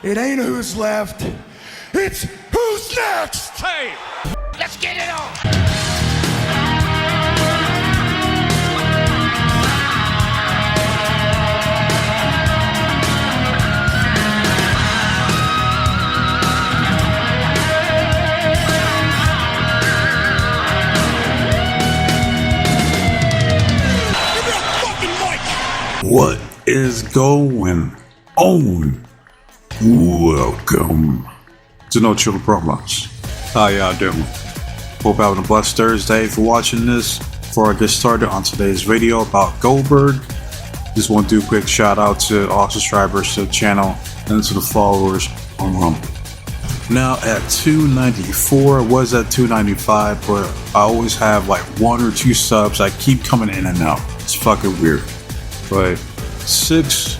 It ain't who's left, it's who's next! Hey, let's get it on! What is going on? Welcome to No Chill Promos. How y'all doing? Hope you're having a blessed Thursday. For watching this, before I get started on today's video about Goldberg, just want to do a quick shout out to all subscribers to the channel and to the followers on Rumble. Now at 294, it was at 295, but I always have like 1 or 2 subs. I keep coming in and out. It's fucking weird. But 6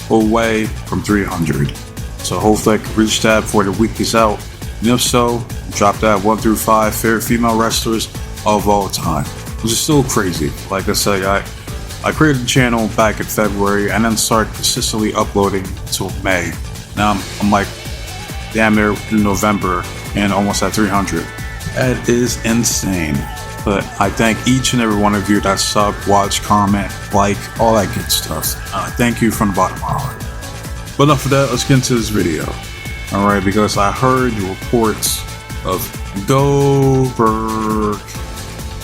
away from 300. So hopefully I can reach that before the week is out. And if so, drop that 1 through 5 favorite female wrestlers of all time, which is still crazy. Like I said, I created the channel back in February and then started consistently uploading until May. Now I'm like damn near in November and almost at 300. That is insane. But I thank each and every one of you that sub, watch, comment, like, all that good stuff. Thank you from the bottom of my heart. But enough of that, let's get into this video. Alright, because I heard the reports of Goldberg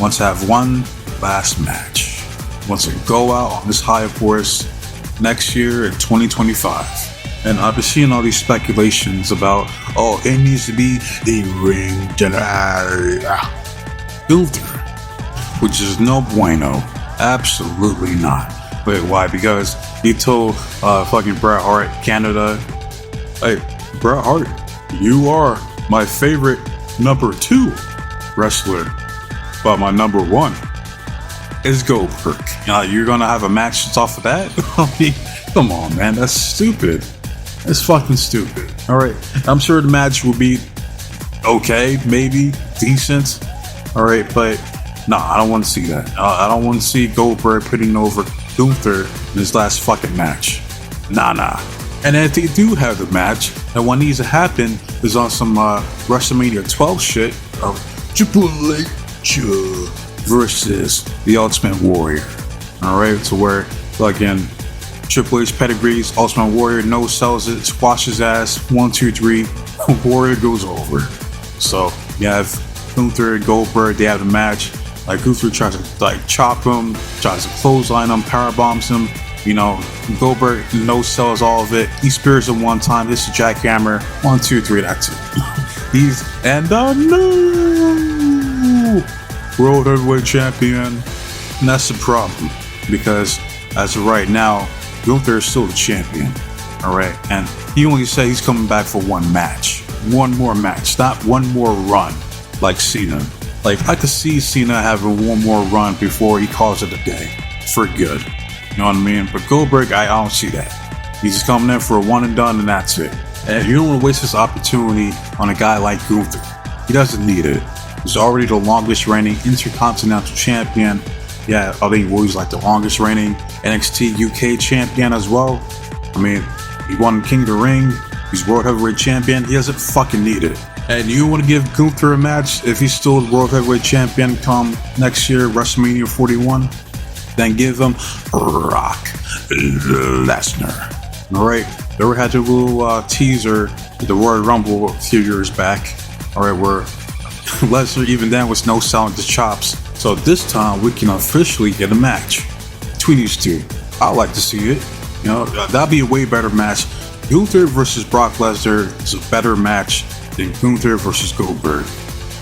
wants to have one last match. Wants to go out on this high horse next year in 2025. And I've been seeing all these speculations about, oh, it needs to be the ring general. Filter, which is no bueno. Absolutely not. Wait, why? Because he told fucking Bret Hart, Canada, hey, Bret Hart, you are my favorite number 2 wrestler, but my number 1 is Goldberg. You're gonna have a match that's off of that? I mean, come on, man, that's stupid. That's fucking stupid. Alright, I'm sure the match will be okay, maybe, decent. Alright, but nah, I don't want to see that. I don't want to see Goldberg putting over Gunther in his last fucking match. Nah. And if they do have the match, and what needs to happen is on some WrestleMania 12 shit of Triple H versus the Ultimate Warrior. Alright, so where again, Triple H pedigrees, Ultimate Warrior no sells it, squashes ass, 1, 2, 3, Warrior goes over. So you have Gunther and Goldberg, they have a match. Like Gunther tries to like chop him, tries to clothesline him, power bombs him. You know, Goldberg no sells all of it. He spears him one time, hits the jackhammer. 1, 2, 3, that's it. He's and the new World Heavyweight Champion. And that's the problem. Because as of right now, Gunther is still the champion. Alright. And he only said he's coming back for one match. One more match, not one more run. Like Cena. Like, I could see Cena having one more run before he calls it a day. For good. You know what I mean? But Goldberg, I don't see that. He's just coming in for a one and done and that's it. And you don't want to waste this opportunity on a guy like Gunther. He doesn't need it. He's already the longest reigning Intercontinental Champion. Yeah, I think he's like the longest reigning NXT UK Champion as well. I mean, he won King of the Ring. He's World Heavyweight Champion. He doesn't fucking need it. And you want to give Gunther a match if he's still the World Heavyweight Champion come next year, WrestleMania 41? Then give him Brock Lesnar. Alright, they ever had a little teaser at the Royal Rumble a few years back. Alright, where Lesnar even then was no selling the chops. So this time we can officially get a match between these two. I'd like to see it. You know, that'd be a way better match. Gunther versus Brock Lesnar is a better match than Gunther versus Goldberg.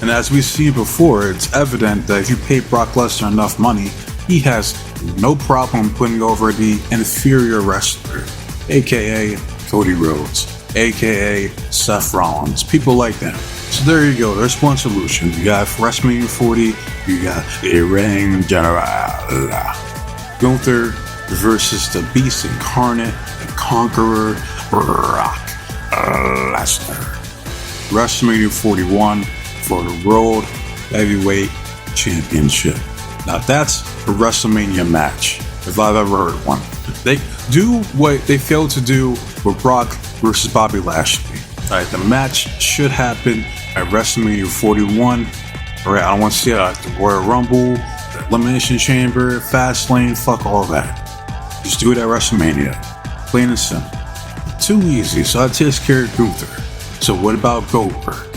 And as we've seen before, it's evident that if you pay Brock Lesnar enough money, he has no problem putting over the inferior wrestler, aka Cody Rhodes, aka Seth Rollins, people like that. So there you go, there's one solution. You got WrestleMania 40, you got a ring general. Gunther versus the Beast Incarnate, the Conqueror, Brock Lesnar. WrestleMania 41 for the World Heavyweight Championship. Now that's a WrestleMania match, if I've ever heard one. They do what they failed to do with Brock versus Bobby Lashley. Alright, the match should happen at WrestleMania 41. Alright, I don't want to see the Royal Rumble, the Elimination Chamber, Fastlane, fuck all that. Just do it at WrestleMania. Plain and simple. Too easy, so that takes care of Gunther. So what about Goldberg?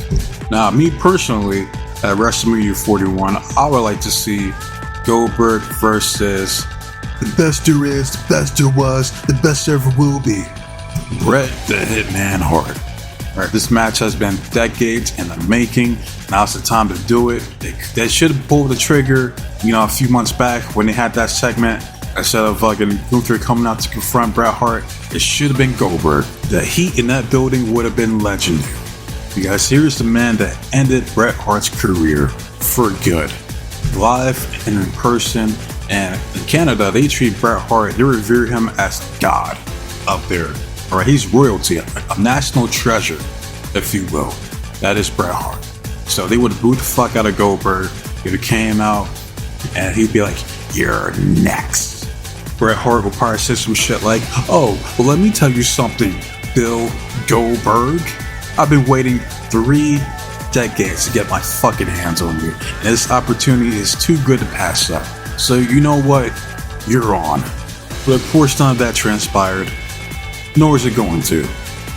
Now, me personally, at WrestleMania 41, I would like to see Goldberg versus The best there is, the best there was, the best there ever will be. Bret the Hitman Hart. Right, this match has been decades in the making. Now's the time to do it. They should have pulled the trigger, a few months back when they had that segment. Instead of fucking Gunther coming out to confront Bret Hart, it should have been Goldberg. The heat in that building would have been legendary. Because here's the man that ended Bret Hart's career for good. Live and in person. And in Canada, they treat Bret Hart, they revere him as God up there. Alright, he's royalty, a national treasure, if you will. That is Bret Hart. So they would have booed the fuck out of Goldberg. He would have came out and he'd be like, "You're next." Bret Hart would probably say some shit like, "Oh, well, let me tell you something, Bill Goldberg. I've been waiting 3 decades to get my fucking hands on you. And this opportunity is too good to pass up. So you know what? You're on." But of course, none of that transpired. Nor is it going to.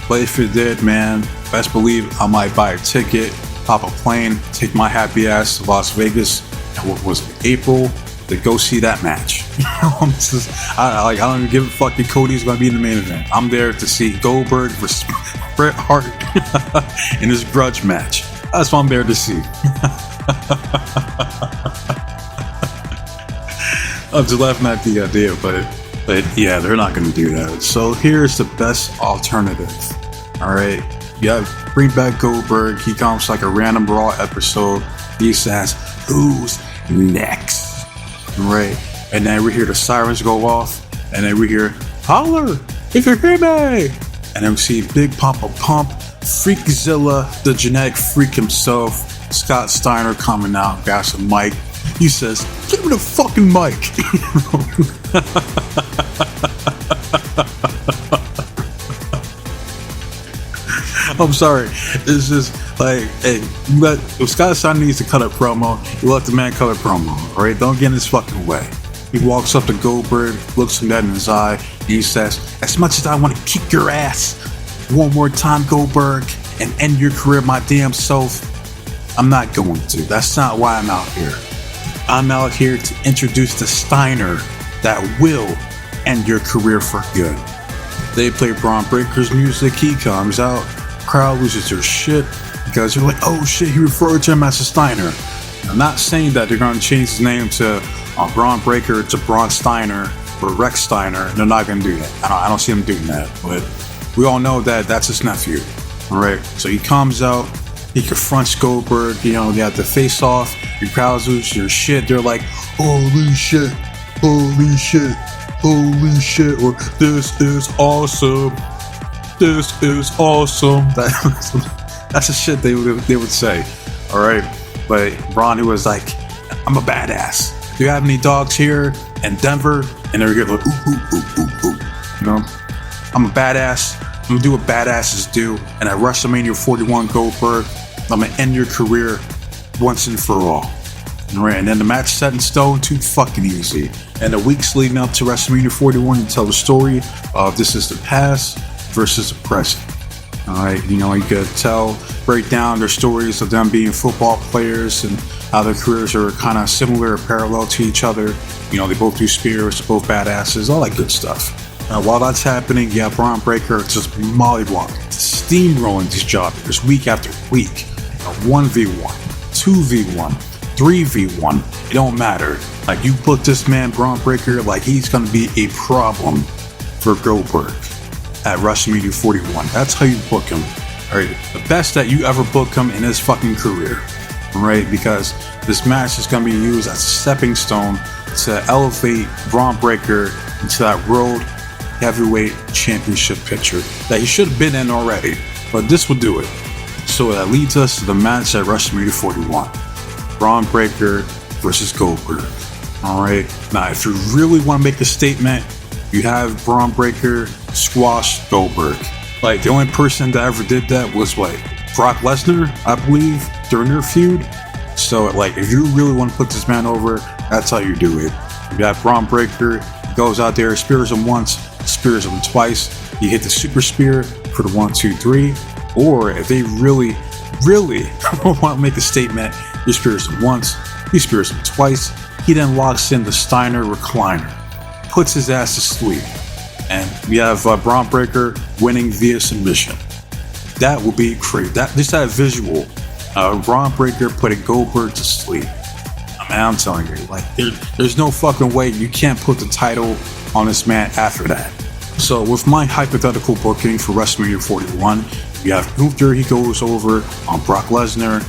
But if it did, man, best believe I might buy a ticket, hop a plane, take my happy ass to Las Vegas, and what was it, April, to go see that match. I don't even give a fuck if Cody's gonna be in the main event. I'm there to see Goldberg versus Bret Hart in his grudge match. That's what I'm there to see. I'm just laughing at the idea, but yeah, they're not gonna do that. So here's the best alternative. Alright, bring back Goldberg. He comes like a random Raw episode. He says, "Who's next?" Right, and then we hear the sirens go off, and then we hear, "Holler if you hear me!" And then we see Big Papa Pump, Freakzilla, the genetic freak himself, Scott Steiner coming out, grabs a mic. He says, "Give me the fucking mic." I'm sorry. It's just like, hey, if Scott Steiner needs to cut a promo, you let the man cut a promo, alright? Don't get in his fucking way. He walks up to Goldberg, looks him dead in his eye, and he says, "As much as I want to kick your ass one more time, Goldberg, and end your career my damn self, I'm not going to. That's not why I'm out here. I'm out here to introduce the Steiner that will end your career for good." They play Bron Breakker's music, he comes out, crowd loses their shit because they're like, "Oh shit, he referred to him as a Steiner." I'm not saying that they're going to change his name to Bron Breakker to Braun Steiner or Rex Steiner. They're not going to do that. I don't see them doing that, but we all know that that's his nephew. Alright, so he comes out, he confronts Goldberg, they have to face off, your crowd loses your shit, they're like, "Holy shit, holy shit, holy shit," or "This is awesome, this is awesome." That's the shit they would say. Alright, but Braun, who was like, "I'm a badass. Do you have any dogs here in Denver?" And they're here like, "Ooh, ooh, ooh, ooh, ooh." "I'm a badass. I'm gonna do what badasses do. And at WrestleMania 41, Goldberg, I'm gonna end your career once and for all." Alright, and then the match set in stone, too fucking easy. And the weeks leading up to WrestleMania 41, you tell the story of this is the past versus the present. Alright, you could break down their stories of them being football players and how their careers are kind of similar or parallel to each other. They both do spears, both badasses, all that good stuff. While that's happening, Bron Breakker just mollywalking, steamrolling these jobbers week after week. 1v1, 2v1, 3v1, it don't matter. Like, you put this man, Bron Breakker, like he's gonna be a problem for Goldberg at WrestleMania 41. That's how you book him. Alright, the best that you ever book him in his fucking career. Right, because this match is gonna be used as a stepping stone to elevate Bron Breakker into that World Heavyweight Championship picture that he should have been in already, but this will do it. So that leads us to the match at WrestleMania 41. Bron Breakker versus Goldberg. Alright, now if you really want to make a statement, you have Bron Breakker squashed Goldberg. Like, the only person that ever did that was, like, Brock Lesnar, I believe, during their feud. So, like, if you really want to put this man over, that's how you do it. You got Bron Breakker, he goes out there, spears him once, spears him twice. You hit the super spear for the 1, 2, 3. Or if they really want to make a statement, he spears him once, he spears him twice. He then locks in the Steiner recliner, puts his ass to sleep. And we have Bron Breakker winning via submission. That would be crazy. Just that visual, Bron Breakker putting Goldberg to sleep. I'm telling you, like, there's no fucking way you can't put the title on this man after that. So with my hypothetical booking for WrestleMania 41, we have Gunther, he goes over on Brock Lesnar.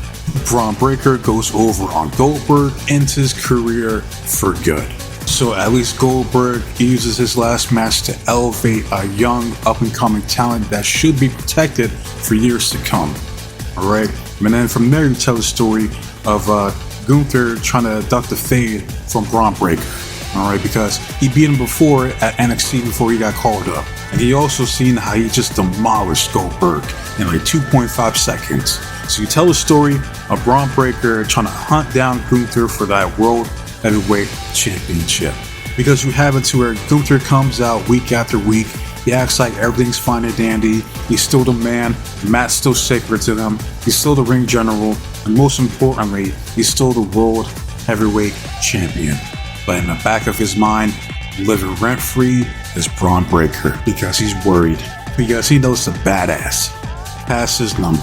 Bron Breakker goes over on Goldberg, ends his career for good. So at least Goldberg uses his last match to elevate a young, up-and-coming talent that should be protected for years to come. Alright? And then from there, you tell the story of Gunther trying to duck the fade from Bron Breakker. Alright? Because he beat him before at NXT before he got called up. And he also seen how he just demolished Goldberg in like 2.5 seconds. So you tell the story of Bron Breakker trying to hunt down Gunther for that World Heavyweight Championship. Because you have it to where Gunther comes out week after week, he acts like everything's fine and dandy, he's still the man, the mat's still sacred to them, he's still the ring general, and most importantly, he's still the World Heavyweight Champion. But in the back of his mind, living rent-free is Bron Breakker, because he's worried, because he knows the badass past his number.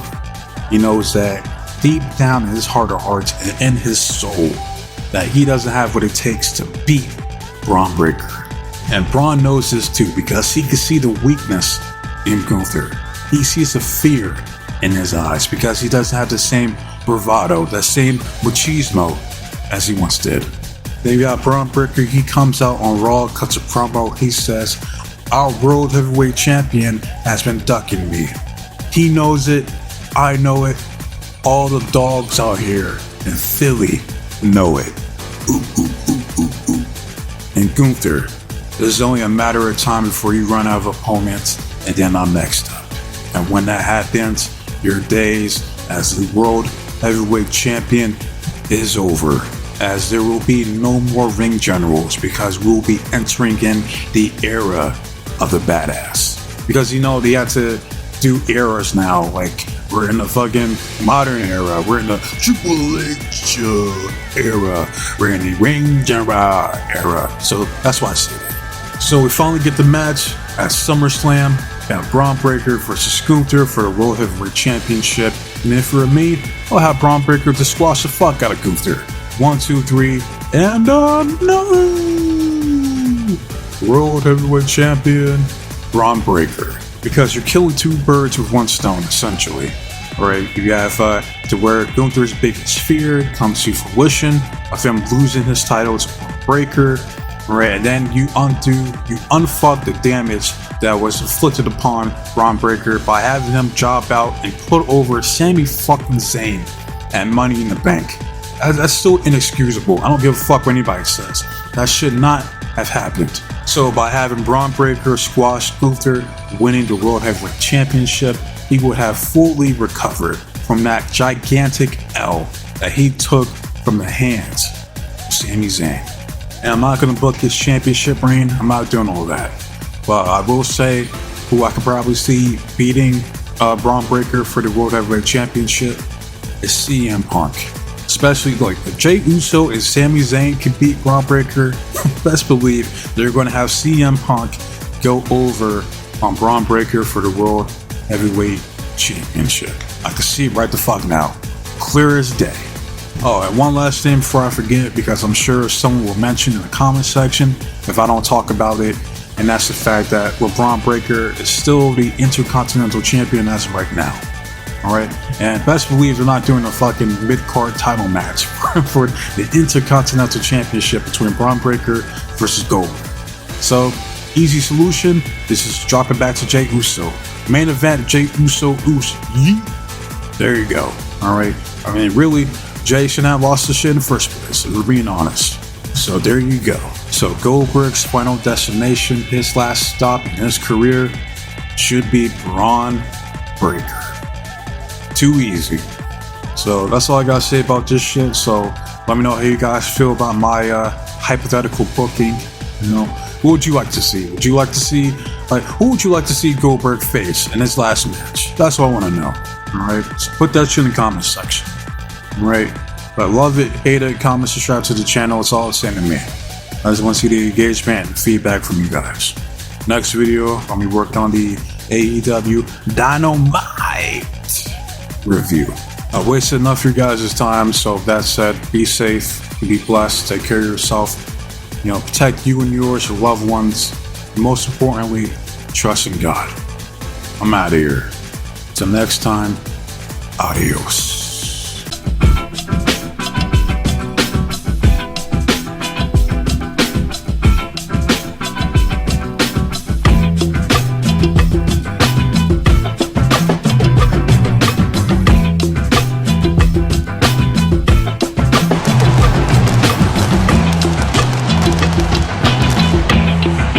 He knows that deep down in his heart of hearts and in his soul, that he doesn't have what it takes to beat Bron Breakker. And Bron knows this too, because he can see the weakness in Gunther. He sees the fear in his eyes, because he doesn't have the same bravado, the same machismo as he once did. Then you got Bron Breakker, he comes out on Raw, cuts a promo, he says, "Our World Heavyweight Champion has been ducking me. He knows it, I know it, all the dogs out here in Philly know it." Ooh, ooh, ooh, ooh, ooh. And Gunther, it's only a matter of time before you run out of opponents, and then I'm next up. And when that happens, your days as the World Heavyweight Champion is over, as there will be no more ring generals, because we'll be entering in the era of the badass. Because, you know, they had to do eras now, like, we're in the fucking modern era, we're in the Triple H era, we're in the ring general era. So that's why I say that. So we finally get the match at SummerSlam. We have Bron Breakker versus Gunther for the World Heavyweight Championship. And if for me, I'll have Bron Breakker to squash the fuck out of Gunther. 1, 2, 3, and no! World Heavyweight Champion, Bron Breakker. Because you're killing two birds with one stone, essentially. Alright, you have to where Gunther's biggest fear comes to fruition of him losing his title to Bron Breakker. Right, and then you unfuck the damage that was inflicted upon Bron Breakker by having him job out and put over Sami fucking Zayn at Money in the Bank. That's still inexcusable. I don't give a fuck what anybody says. That should not have happened. So by having Bron Breakker squash Gunther, winning the World Heavyweight Championship, he would have fully recovered from that gigantic L that he took from the hands of Sami Zayn. And I'm not going to book his championship reign. I'm not doing all that. But I will say who I could probably see beating Bron Breakker for the World Heavyweight Championship is CM Punk. Especially like if Jey Uso and Sami Zayn can beat Bron Breakker, best believe they're going to have CM Punk go over on Bron Breakker for the World Heavyweight Championship. I can see it right the fuck now. Clear as day. Oh, and one last thing before I forget, because I'm sure someone will mention in the comment section if I don't talk about it, and that's the fact that Bron Breakker is still the Intercontinental Champion as of right now. Alright? And best believe they're not doing a fucking mid-card title match for the Intercontinental Championship between Bron Breakker versus Goldberg. So, easy solution, this is drop it back to Jey Uso. Main event, Jey Uso, yeet. There you go. Alright? I mean, really, Jay shouldn't have lost the shit in the first place, if we're being honest. So there you go. So Goldberg's final destination, his last stop in his career, should be Bron Breakker. Too easy. So that's all I gotta say about this shit. So let me know how you guys feel about my hypothetical booking. You know, who would you like to see? Would you like to see, who would you like to see Goldberg face in his last match? That's what I want to know. Alright, so put that shit in the comment section. Alright, but love it, hate it, comment, subscribe to the channel, it's all the same to me. I just want to see the engagement and feedback from you guys. Next video, I'm going to be working on the AEW Dynamite review. I wasted enough of your guys' time, so with that said, be safe, be blessed, take care of yourself, you know, protect you and yours, your loved ones, and most importantly, trust in God. I'm out of here. Till next time, adios.